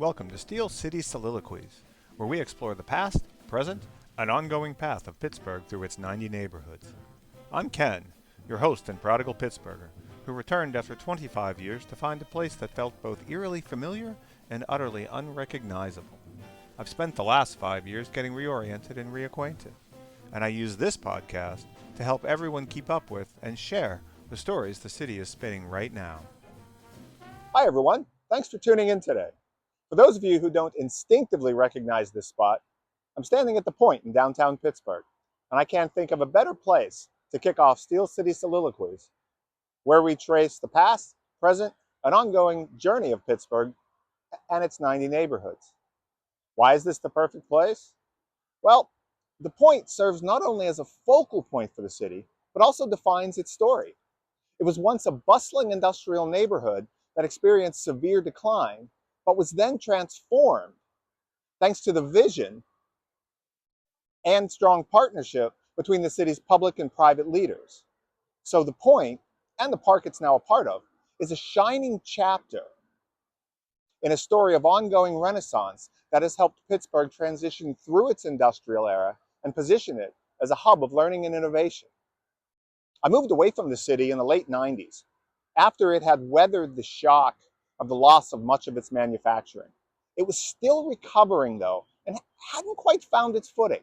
Welcome to Steel City Soliloquies, where we explore the past, present, and ongoing path of Pittsburgh through its 90 neighborhoods. I'm Ken, your host and prodigal Pittsburgher, who returned after 25 years to find a place that felt both eerily familiar and utterly unrecognizable. I've spent the last 5 years getting reoriented and reacquainted, and I use this podcast to help everyone keep up with and share the stories the city is spinning right now. Hi everyone, thanks for tuning in today. For those of you who don't instinctively recognize this spot, I'm standing at the Point in downtown Pittsburgh, and I can't think of a better place to kick off Steel City Soliloquies, where we trace the past, present, and ongoing journey of Pittsburgh and its 90 neighborhoods. Why is this the perfect place? Well, the Point serves not only as a focal point for the city, but also defines its story. It was once a bustling industrial neighborhood that experienced severe decline, but was then transformed thanks to the vision and strong partnership between the city's public and private leaders. So the Point, and the park it's now a part of, is a shining chapter in a story of ongoing renaissance that has helped Pittsburgh transition through its industrial era and position it as a hub of learning and innovation. I moved away from the city in the late 90s, after it had weathered the shock of the loss of much of its manufacturing. It was still recovering, though, and hadn't quite found its footing.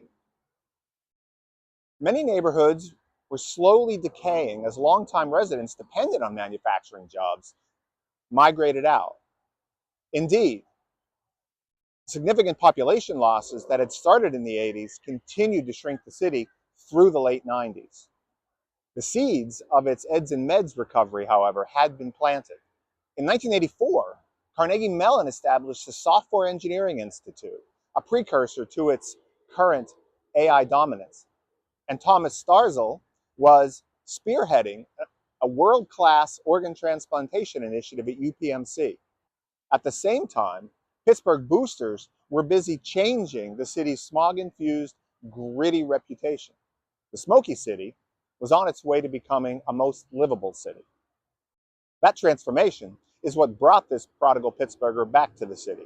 Many neighborhoods were slowly decaying as longtime residents dependent on manufacturing jobs migrated out. Indeed, significant population losses that had started in the 80s continued to shrink the city through the late 90s. The seeds of its eds and meds recovery, however, had been planted. In 1984, Carnegie Mellon established the Software Engineering Institute, a precursor to its current AI dominance. And Thomas Starzl was spearheading a world-class organ transplantation initiative at UPMC. At the same time, Pittsburgh boosters were busy changing the city's smog-infused, gritty reputation. The Smoky City was on its way to becoming a most livable city. That transformation is what brought this prodigal Pittsburgher back to the city.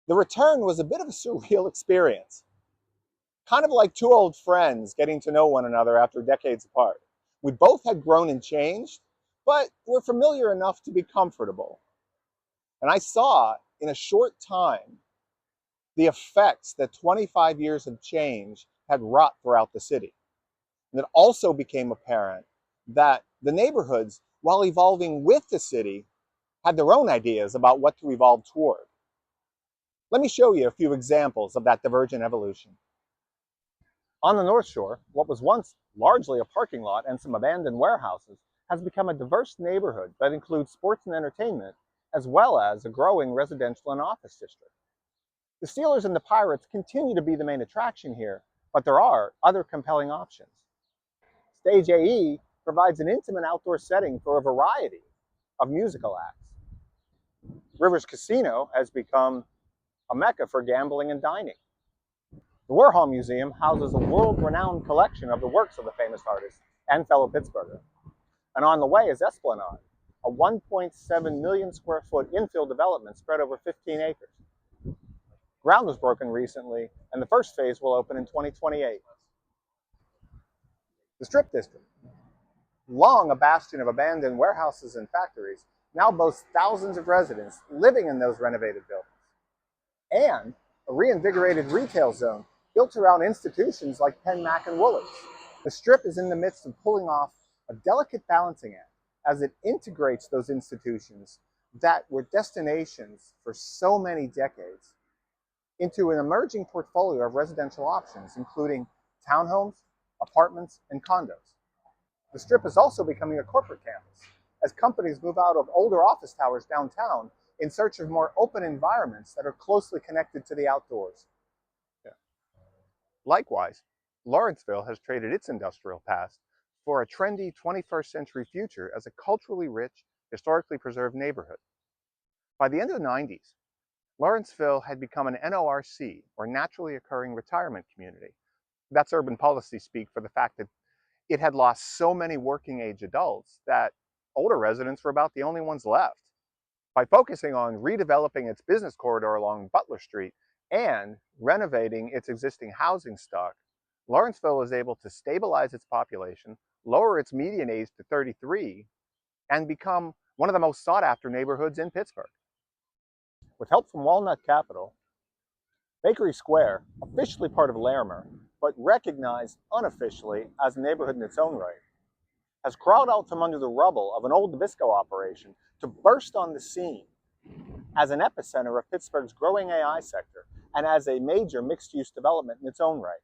The return was a bit of a surreal experience, kind of like two old friends getting to know one another after decades apart. We both had grown and changed, but were familiar enough to be comfortable. And I saw in a short time the effects that 25 years of change had wrought throughout the city. And it also became apparent that the neighborhoods, while evolving with the city, had their own ideas about what to evolve toward. Let me show you a few examples of that divergent evolution. On the North Shore, what was once largely a parking lot and some abandoned warehouses has become a diverse neighborhood that includes sports and entertainment, as well as a growing residential and office district. The Steelers and the Pirates continue to be the main attraction here, but there are other compelling options. Stage AE provides an intimate outdoor setting for a variety of musical acts. Rivers Casino has become a mecca for gambling and dining. The Warhol Museum houses a world-renowned collection of the works of the famous artist and fellow Pittsburgher. And on the way is Esplanade, a 1.7 million square foot infill development spread over 15 acres. Ground was broken recently, and the first phase will open in 2028. The Strip District, long a bastion of abandoned warehouses and factories, now boasts thousands of residents living in those renovated buildings. And a reinvigorated retail zone built around institutions like Penn, Mac, and Woolers. The Strip is in the midst of pulling off a delicate balancing act as it integrates those institutions that were destinations for so many decades into an emerging portfolio of residential options, including townhomes, apartments, and condos. The Strip is also becoming a corporate campus as companies move out of older office towers downtown in search of more open environments that are closely connected to the outdoors. Likewise, Lawrenceville has traded its industrial past for a trendy 21st century future as a culturally rich, historically preserved neighborhood. By the end of the 90s, Lawrenceville had become an NORC, or naturally occurring retirement community. That's urban policy speak for the fact that it had lost so many working age adults that older residents were about the only ones left. By focusing on redeveloping its business corridor along Butler Street and renovating its existing housing stock, Lawrenceville is able to stabilize its population, lower its median age to 33, and become one of the most sought-after neighborhoods in Pittsburgh. With help from Walnut Capital, Bakery Square, officially part of Larimer, but recognized unofficially as a neighborhood in its own right, has crawled out from under the rubble of an old Nabisco operation to burst on the scene as an epicenter of Pittsburgh's growing AI sector and as a major mixed-use development in its own right.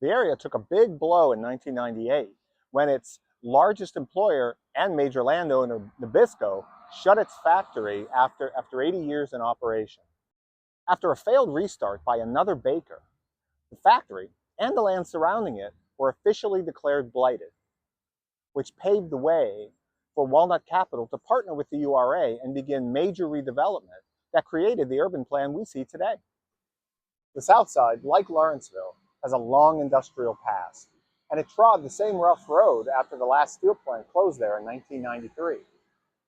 The area took a big blow in 1998 when its largest employer and major landowner, Nabisco, shut its factory after 80 years in operation. After a failed restart by another baker, the factory and the land surrounding it were officially declared blighted, which paved the way for Walnut Capital to partner with the URA and begin major redevelopment that created the urban plan we see today. The South Side, like Lawrenceville, has a long industrial past, and it trod the same rough road after the last steel plant closed there in 1993.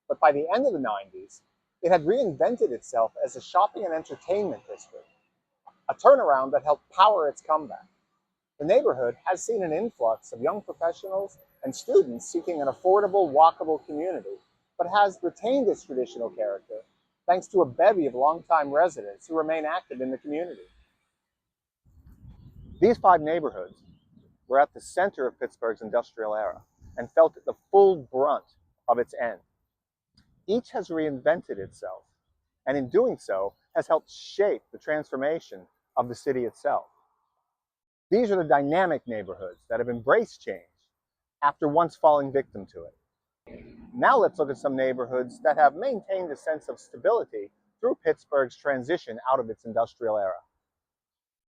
But by the end of the 90s, it had reinvented itself as a shopping and entertainment district, a turnaround that helped power its comeback. The neighborhood has seen an influx of young professionals and students seeking an affordable, walkable community, but has retained its traditional character thanks to a bevy of longtime residents who remain active in the community. These 5 neighborhoods were at the center of Pittsburgh's industrial era and felt the full brunt of its end. Each has reinvented itself, and in doing so has helped shape the transformation of the city itself. These are the dynamic neighborhoods that have embraced change after once falling victim to it. Now let's look at some neighborhoods that have maintained a sense of stability through Pittsburgh's transition out of its industrial era.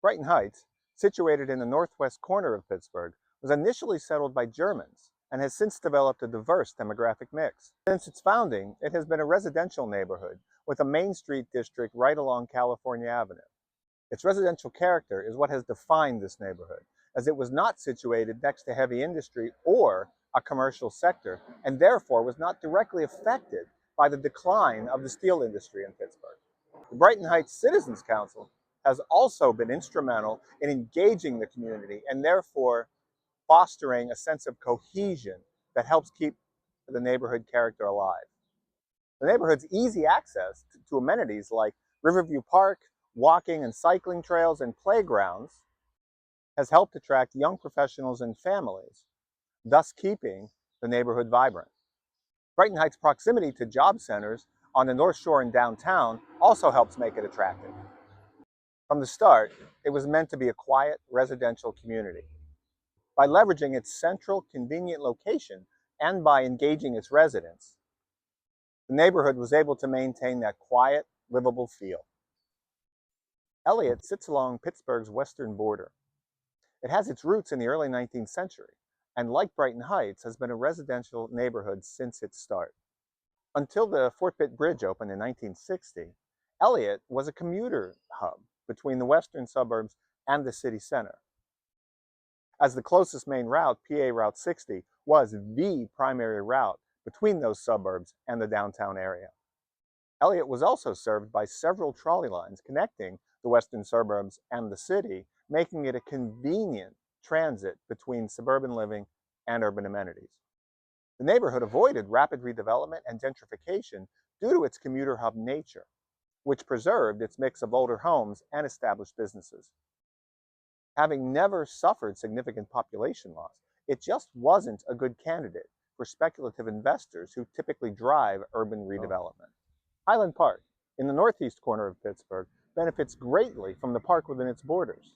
Brighton Heights, situated in the northwest corner of Pittsburgh, was initially settled by Germans and has since developed a diverse demographic mix. Since its founding, it has been a residential neighborhood with a Main Street district right along California Avenue. Its residential character is what has defined this neighborhood, as it was not situated next to heavy industry or a commercial sector, and therefore was not directly affected by the decline of the steel industry in Pittsburgh. The Brighton Heights Citizens Council has also been instrumental in engaging the community and therefore fostering a sense of cohesion that helps keep the neighborhood character alive. The neighborhood's easy access to amenities like Riverview Park, walking and cycling trails, and playgrounds has helped attract young professionals and families, thus keeping the neighborhood vibrant. Brighton Heights' proximity to job centers on the North Shore and downtown also helps make it attractive. From the start, it was meant to be a quiet residential community. By leveraging its central, convenient location and by engaging its residents, the neighborhood was able to maintain that quiet, livable feel. Elliott sits along Pittsburgh's western border. It has its roots in the early 19th century, and like Brighton Heights, has been a residential neighborhood since its start. Until the Fort Pitt Bridge opened in 1960, Elliott was a commuter hub between the western suburbs and the city center, as the closest main route, PA Route 60, was the primary route between those suburbs and the downtown area. Elliott was also served by several trolley lines connecting the western suburbs and the city, making it a convenient transit between suburban living and urban amenities. The neighborhood avoided rapid redevelopment and gentrification due to its commuter hub nature, which preserved its mix of older homes and established businesses. Having never suffered significant population loss, it just wasn't a good candidate for speculative investors who typically drive urban redevelopment. Highland Park, in the northeast corner of Pittsburgh, benefits greatly from the park within its borders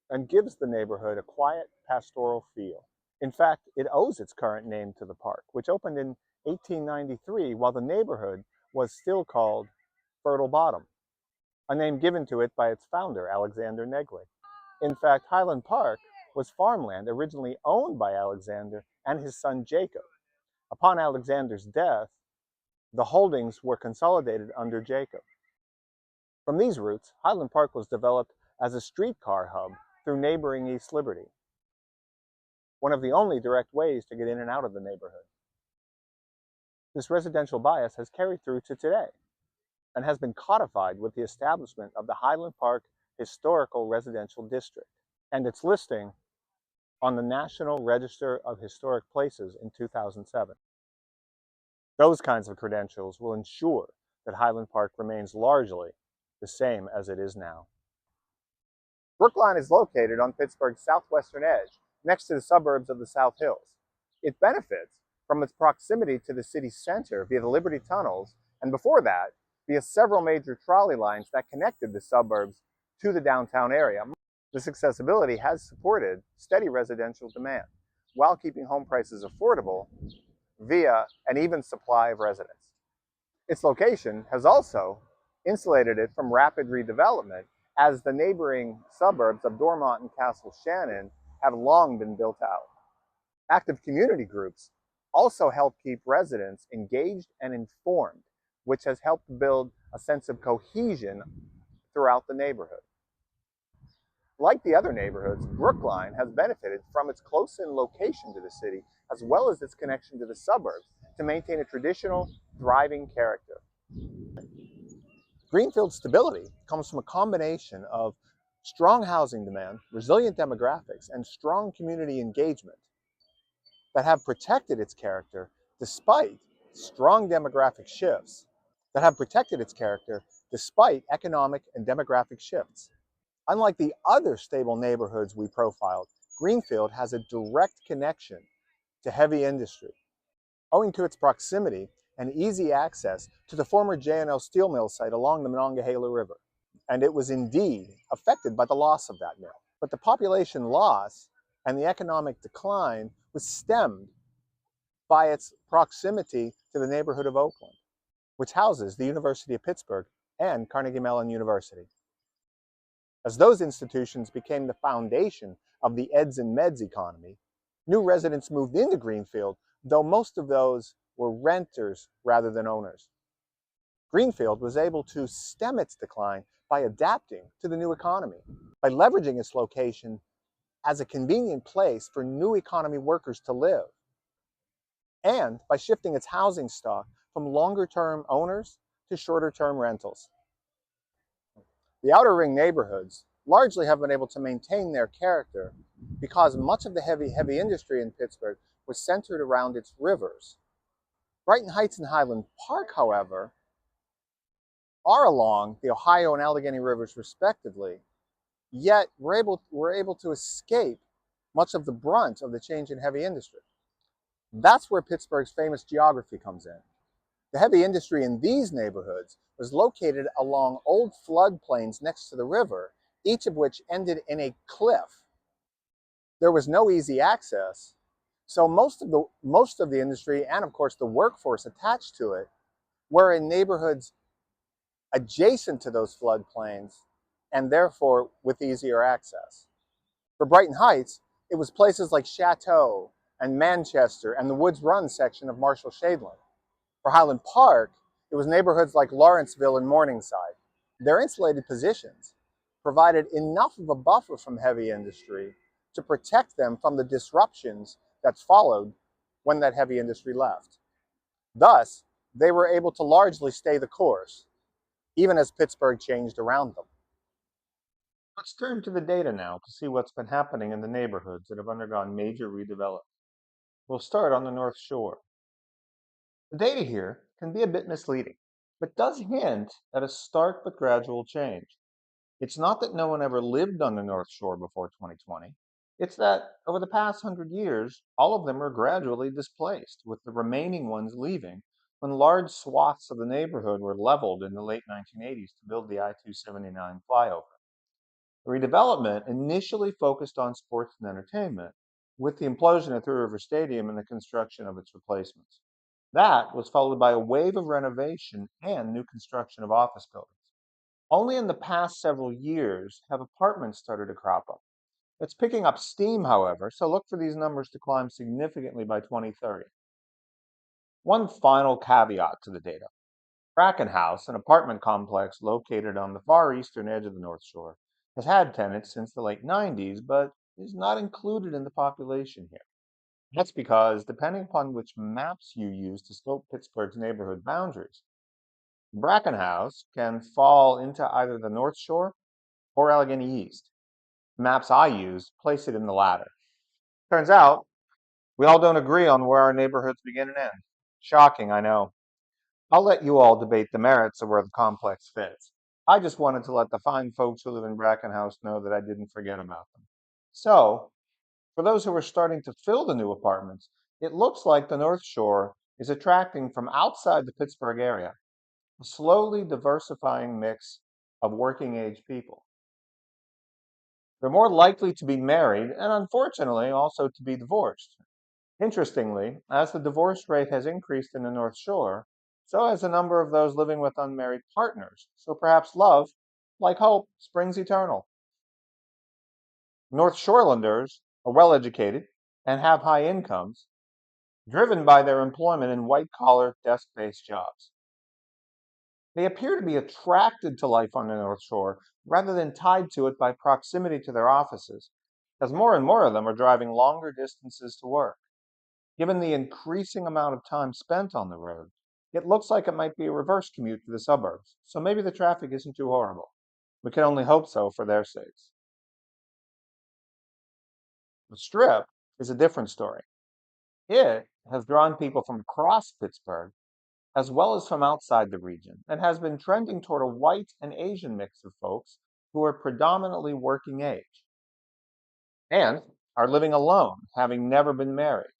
and gives the neighborhood a quiet, pastoral feel. In fact, it owes its current name to the park, which opened in 1893 while the neighborhood was still called Fertile Bottom, a name given to it by its founder, Alexander Negley. In fact, Highland Park was farmland originally owned by Alexander and his son Jacob. Upon Alexander's death, the holdings were consolidated under Jacob. From these routes, Highland Park was developed as a streetcar hub through neighboring East Liberty, one of the only direct ways to get in and out of the neighborhood. This residential bias has carried through to today and has been codified with the establishment of the Highland Park Historical Residential District and its listing on the National Register of Historic Places in 2007. Those kinds of credentials will ensure that Highland Park remains largely the same as it is now. Brookline is located on Pittsburgh's southwestern edge, next to the suburbs of the South Hills. It benefits from its proximity to the city's center via the Liberty Tunnels, and before that, via several major trolley lines that connected the suburbs to the downtown area. This accessibility has supported steady residential demand, while keeping home prices affordable via an even supply of residents. Its location has also insulated it from rapid redevelopment, as the neighboring suburbs of Dormont and Castle Shannon have long been built out. Active community groups also help keep residents engaged and informed, which has helped build a sense of cohesion throughout the neighborhood. Like the other neighborhoods, Brookline has benefited from its close-in location to the city, as well as its connection to the suburbs, to maintain a traditional, thriving character. Greenfield's stability comes from a combination of strong housing demand, resilient demographics, and strong community engagement that have protected its character despite strong demographic shifts, that have protected its character despite economic and demographic shifts. Unlike the other stable neighborhoods we profiled, Greenfield has a direct connection to heavy industry, owing to its proximity and easy access to the former J&L steel mill site along the Monongahela River. And it was indeed affected by the loss of that mill. But the population loss and the economic decline was stemmed by its proximity to the neighborhood of Oakland, which houses the University of Pittsburgh and Carnegie Mellon University. As those institutions became the foundation of the eds and meds economy, new residents moved into Greenfield, though most of those were renters rather than owners. Greenfield was able to stem its decline by adapting to the new economy, by leveraging its location as a convenient place for new economy workers to live, and by shifting its housing stock from longer-term owners to shorter-term rentals. The outer ring neighborhoods largely have been able to maintain their character because much of the heavy industry in Pittsburgh was centered around its rivers. Brighton Heights and Highland Park, however, are along the Ohio and Allegheny rivers respectively, yet we're able to escape much of the brunt of the change in heavy industry. That's where Pittsburgh's famous geography comes in. The heavy industry in these neighborhoods was located along old floodplains next to the river, each of which ended in a cliff. There was no easy access, so most of the industry and of course the workforce attached to it were in neighborhoods adjacent to those floodplains and therefore with easier access. For Brighton Heights, it was places like Chateau and Manchester and the Woods Run section of Marshall Shadeland. For Highland Park, it was neighborhoods like Lawrenceville and Morningside. Their insulated positions provided enough of a buffer from heavy industry to protect them from the disruptions that followed when that heavy industry left. Thus, they were able to largely stay the course, even as Pittsburgh changed around them. Let's turn to the data now to see what's been happening in the neighborhoods that have undergone major redevelopment. We'll start on the North Shore. The data here can be a bit misleading, but does hint at a stark but gradual change. It's not that no one ever lived on the North Shore before 2020. It's that over the past 100 years, all of them are gradually displaced, with the remaining ones leaving when large swaths of the neighborhood were leveled in the late 1980s to build the I-279 flyover. The redevelopment initially focused on sports and entertainment, with the implosion of Three River Stadium and the construction of its replacements. That was followed by a wave of renovation and new construction of office buildings. Only in the past several years have apartments started to crop up. It's picking up steam, however, so look for these numbers to climb significantly by 2030. One final caveat to the data. Bracken House, an apartment complex located on the far eastern edge of the North Shore, has had tenants since the late 90s, but is not included in the population here. That's because, depending upon which maps you use to scope Pittsburgh's neighborhood boundaries, Brackenhouse can fall into either the North Shore or Allegheny East. The maps I use place it in the latter. Turns out, we all don't agree on where our neighborhoods begin and end. Shocking, I know. I'll let you all debate the merits of where the complex fits. I just wanted to let the fine folks who live in Brackenhouse know that I didn't forget about them. So, for those who are starting to fill the new apartments, it looks like the North Shore is attracting from outside the Pittsburgh area a slowly diversifying mix of working age people. They're more likely to be married and, unfortunately, also to be divorced. Interestingly, as the divorce rate has increased in the North Shore, so has the number of those living with unmarried partners. So perhaps love, like hope, springs eternal. North Shorelanders are well educated and have high incomes, driven by their employment in white collar, desk based jobs. They appear to be attracted to life on the North Shore rather than tied to it by proximity to their offices, as more and more of them are driving longer distances to work. Given the increasing amount of time spent on the road, it looks like it might be a reverse commute to the suburbs, so maybe the traffic isn't too horrible. We can only hope so for their sakes. The Strip is a different story. It has drawn people from across Pittsburgh as well as from outside the region and has been trending toward a white and Asian mix of folks who are predominantly working age and are living alone, having never been married.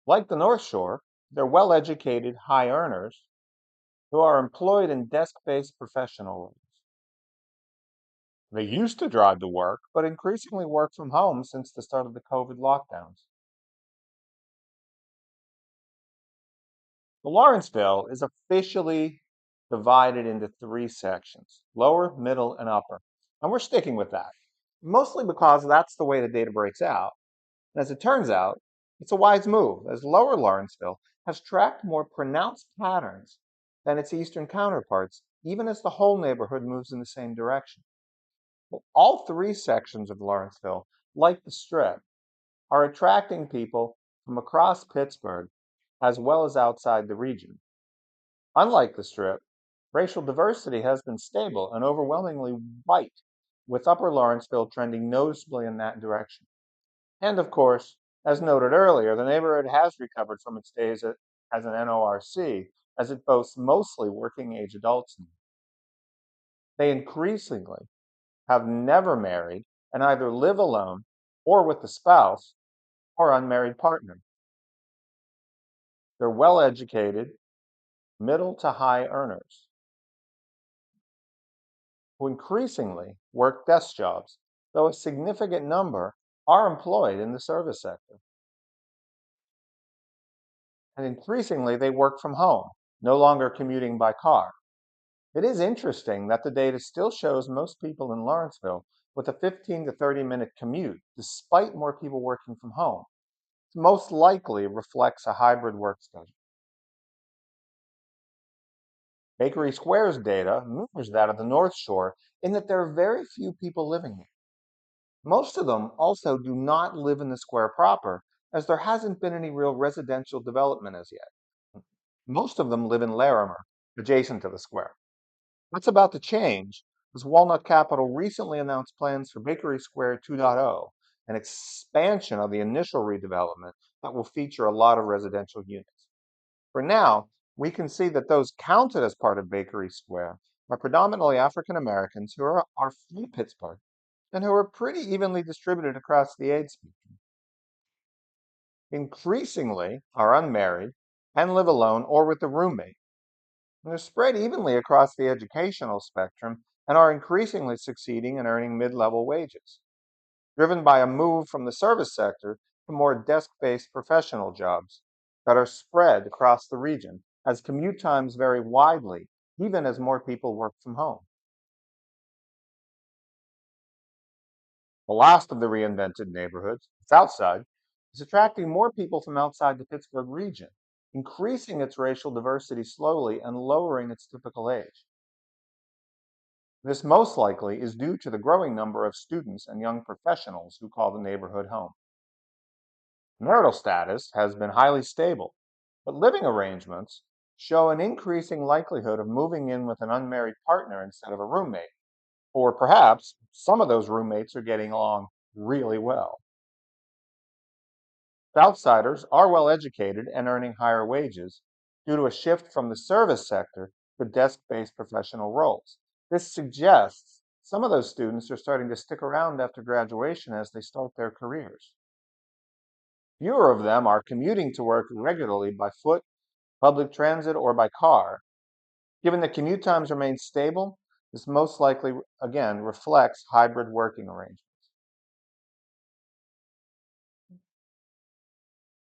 Like the North Shore, they're well educated, high earners who are employed in desk based professional roles. They used to drive to work, but increasingly work from home since the start of the COVID lockdowns. Well, Lawrenceville is officially divided into three sections: lower, middle, and upper. And we're sticking with that, mostly because that's the way the data breaks out. And as it turns out, it's a wise move, as lower Lawrenceville has tracked more pronounced patterns than its eastern counterparts, even as the whole neighborhood moves in the same direction. Well, all three sections of Lawrenceville, like the Strip, are attracting people from across Pittsburgh as well as outside the region. Unlike the Strip, racial diversity has been stable and overwhelmingly white, with Upper Lawrenceville trending noticeably in that direction. And of course, as noted earlier, the neighborhood has recovered from its days as an NORC, as it boasts mostly working age adults now. They increasingly have never married and either live alone or with a spouse or unmarried partner. They're well educated, middle to high earners who increasingly work desk jobs, though a significant number are employed in the service sector. And increasingly, they work from home, no longer commuting by car. It is interesting that the data still shows most people in Lawrenceville with a 15 to 30-minute commute, despite more people working from home. It most likely reflects a hybrid work schedule. Bakery Square's data mirrors that of the North Shore in that there are very few people living here. Most of them also do not live in the square proper, as there hasn't been any real residential development as yet. Most of them live in Larimer, adjacent to the square. That's about to change, as Walnut Capital recently announced plans for Bakery Square 2.0, an expansion of the initial redevelopment that will feature a lot of residential units. For now, we can see that those counted as part of Bakery Square are predominantly African Americans who are from Pittsburgh and who are pretty evenly distributed across the age spectrum. Increasingly are unmarried and live alone or with a roommate. And they're spread evenly across the educational spectrum and are increasingly succeeding in earning mid level wages, driven by a move from the service sector to more desk based professional jobs that are spread across the region as commute times vary widely, even as more people work from home. The last of the reinvented neighborhoods, Southside, is attracting more people from outside the Pittsburgh region, increasing its racial diversity slowly and lowering its typical age. This most likely is due to the growing number of students and young professionals who call the neighborhood home. Marital status has been highly stable, but living arrangements show an increasing likelihood of moving in with an unmarried partner instead of a roommate. Or perhaps some of those roommates are getting along really well. Outsiders are well educated and earning higher wages due to a shift from the service sector to desk based professional roles. This suggests some of those students are starting to stick around after graduation as they start their careers. Fewer of them are commuting to work regularly by foot, public transit, or by car. Given that commute times remain stable, this most likely, again, reflects hybrid working arrangements.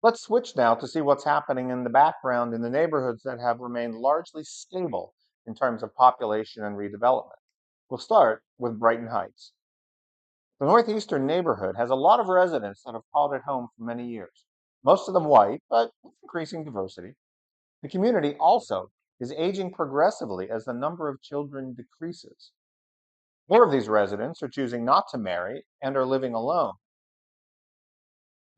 Let's switch now to see what's happening in the background in the neighborhoods that have remained largely stable in terms of population and redevelopment. We'll start with Brighton Heights. The northeastern neighborhood has a lot of residents that have called it home for many years, most of them white, but with increasing diversity. The community also is aging progressively as the number of children decreases. More of these residents are choosing not to marry and are living alone.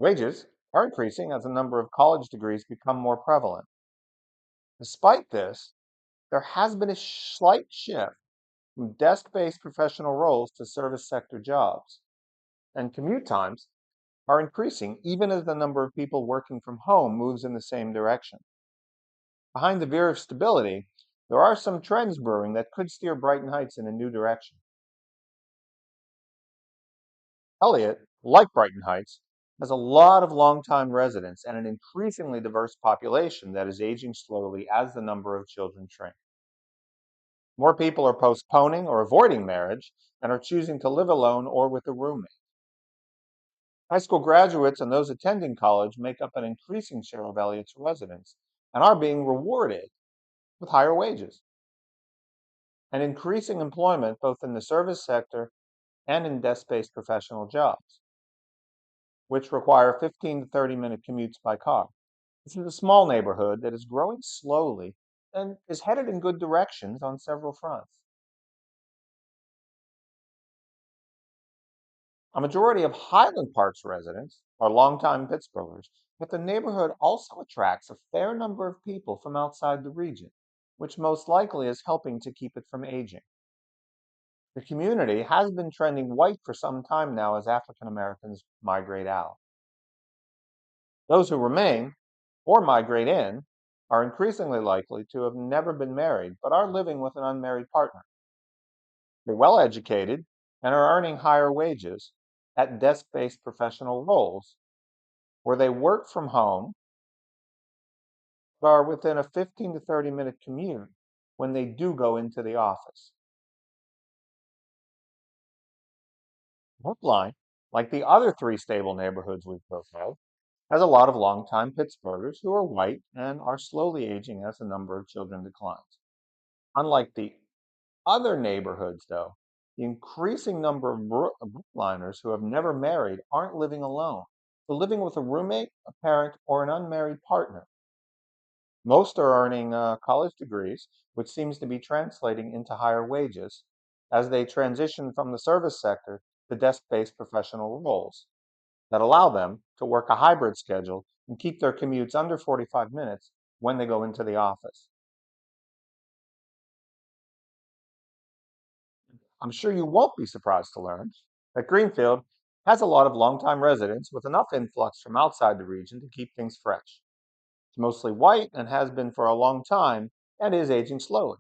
Wages are increasing as the number of college degrees become more prevalent. Despite this, there has been a slight shift from desk based professional roles to service sector jobs, and commute times are increasing even as the number of people working from home moves in the same direction. Behind the veer of stability, there are some trends brewing that could steer Brighton Heights in a new direction. Elliott, like Brighton Heights, has a lot of longtime residents and an increasingly diverse population that is aging slowly as the number of children shrink. More people are postponing or avoiding marriage and are choosing to live alone or with a roommate. High school graduates and those attending college make up an increasing share of Elliott's residents and are being rewarded with higher wages and increasing employment both in the service sector and in desk based professional jobs, which require 15 to 30-minute commutes by car. This is a small neighborhood that is growing slowly and is headed in good directions on several fronts. A majority of Highland Park's residents are longtime Pittsburghers, but the neighborhood also attracts a fair number of people from outside the region, which most likely is helping to keep it from aging. The community has been trending white for some time now as African Americans migrate out. Those who remain or migrate in are increasingly likely to have never been married but are living with an unmarried partner. They're well educated and are earning higher wages at desk based professional roles where they work from home but are within a 15 to 30-minute commute when they do go into the office. Brookline, like the other three stable neighborhoods we've profiled, has a lot of longtime Pittsburghers who are white and are slowly aging as the number of children declines. Unlike the other neighborhoods, though, the increasing number of Brookliners who have never married aren't living alone. They're living with a roommate, a parent, or an unmarried partner. Most are earning college degrees, which seems to be translating into higher wages as they transition from the service sector to desk based professional roles that allow them to work a hybrid schedule and keep their commutes under 45 minutes when they go into the office. I'm sure you won't be surprised to learn that Greenfield has a lot of longtime residents with enough influx from outside the region to keep things fresh. It's mostly white and has been for a long time and is aging slowly.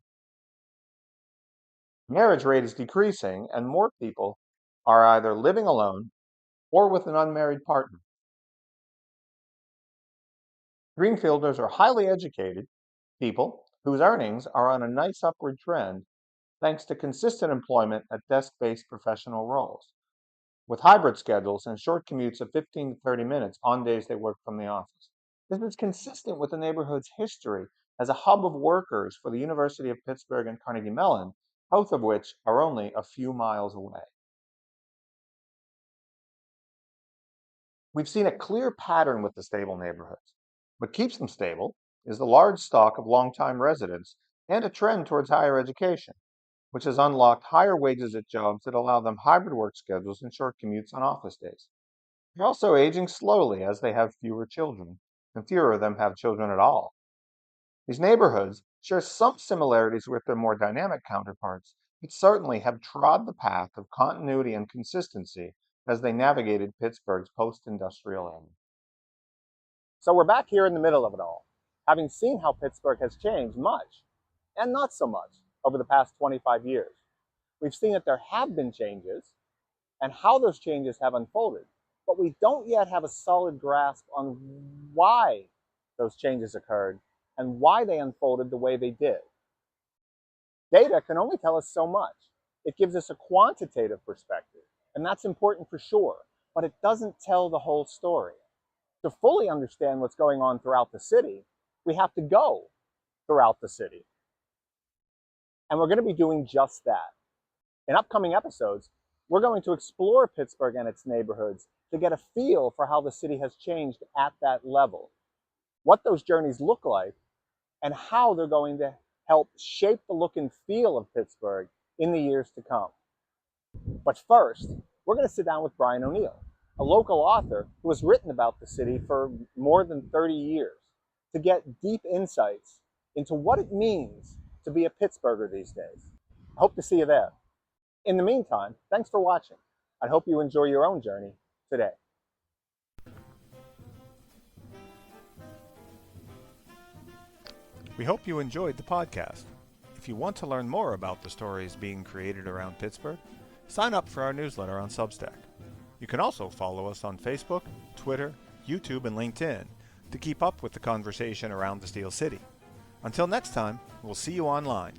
Marriage rate is decreasing and more people are either living alone or with an unmarried partner. Greenfielders are highly educated people whose earnings are on a nice upward trend thanks to consistent employment at desk based professional roles, with hybrid schedules and short commutes of 15 to 30 minutes on days they work from the office. This is consistent with the neighborhood's history as a hub of workers for the University of Pittsburgh and Carnegie Mellon, both of which are only a few miles away. We've seen a clear pattern with the stable neighborhoods. What keeps them stable is the large stock of longtime residents and a trend towards higher education, which has unlocked higher wages at jobs that allow them hybrid work schedules and short commutes on office days. They're also aging slowly as they have fewer children, and fewer of them have children at all. These neighborhoods share some similarities with their more dynamic counterparts, but certainly have trod the path of continuity and consistency as they navigated Pittsburgh's post industrial era. So we're back here in the middle of it all, having seen how Pittsburgh has changed much and not so much over the past 25 years. We've seen that there have been changes and how those changes have unfolded, but we don't yet have a solid grasp on why those changes occurred and why they unfolded the way they did. Data can only tell us so much. It gives us a quantitative perspective, and that's important for sure, but it doesn't tell the whole story. To fully understand what's going on throughout the city, we have to go throughout the city. And we're going to be doing just that. In upcoming episodes, we're going to explore Pittsburgh and its neighborhoods to get a feel for how the city has changed at that level, what those journeys look like, and how they're going to help shape the look and feel of Pittsburgh in the years to come. But first, we're going to sit down with Brian O'Neill, a local author who has written about the city for more than 30 years, to get deep insights into what it means to be a Pittsburgher these days. I hope to see you there. In the meantime, thanks for watching. I hope you enjoy your own journey today. We hope you enjoyed the podcast. If you want to learn more about the stories being created around Pittsburgh, sign up for our newsletter on Substack. You can also follow us on Facebook, Twitter, YouTube, and LinkedIn to keep up with the conversation around the Steel City. Until next time, we'll see you online.